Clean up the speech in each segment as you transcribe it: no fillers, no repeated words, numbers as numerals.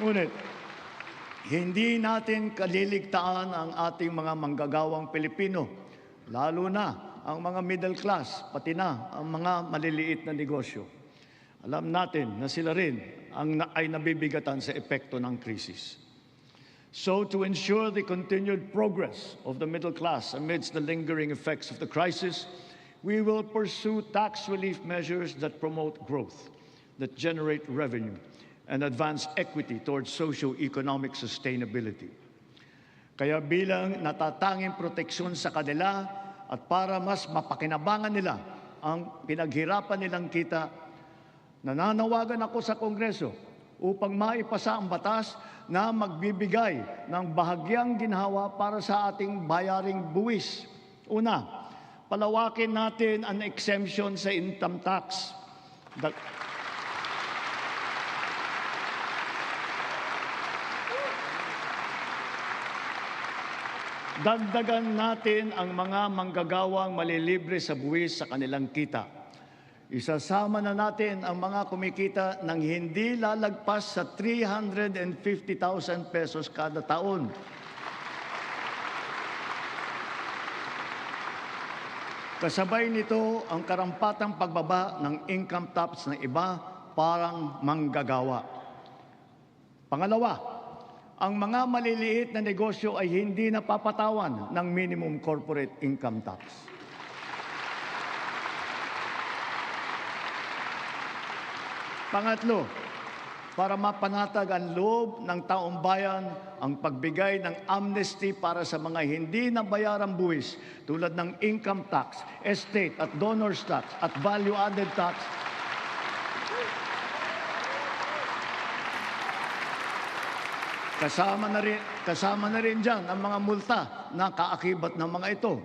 Ngunit, hindi natin kaliligtaan ang ating mga manggagawang Pilipino, lalo na ang mga middle class, pati na ang mga maliliit na negosyo. Alam natin na sila rin ay nabibigatan sa epekto ng krisis. So to ensure the continued progress of the middle class amidst the lingering effects of the crisis, we will pursue tax relief measures that promote growth, that generate revenue, and advance equity towards socio-economic sustainability. Kaya bilang natatanging proteksyon sa kanila at para mas mapakinabangan nila ang pinaghirapan nilang kita, nananawagan ako sa Kongreso upang maipasa ang batas na magbibigay ng bahagyang ginhawa para sa ating bayaring buwis. Una, palawakin natin ang exemption sa income tax. Dagdagan natin ang mga manggagawang malilibre sa buwis sa kanilang kita. Isasama na natin ang mga kumikita ng hindi lalagpas sa 350,000 pesos kada taon. Kasabay nito ang karampatang pagbaba ng income tax ng iba parang manggagawa. Pangalawa, ang mga maliliit na negosyo ay hindi napapatawan ng minimum corporate income tax. Pangatlo, para mapanatag ang loob ng taong bayan, ang pagbigay ng amnesty para sa mga hindi nabayarang buwis tulad ng income tax, estate at donors tax at value-added tax. Kasama na rin dyan ang mga multa na kaakibat ng mga ito.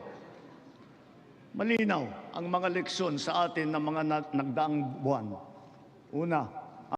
Malinaw ang mga leksyon sa atin ng mga nagdaang buwan. Una,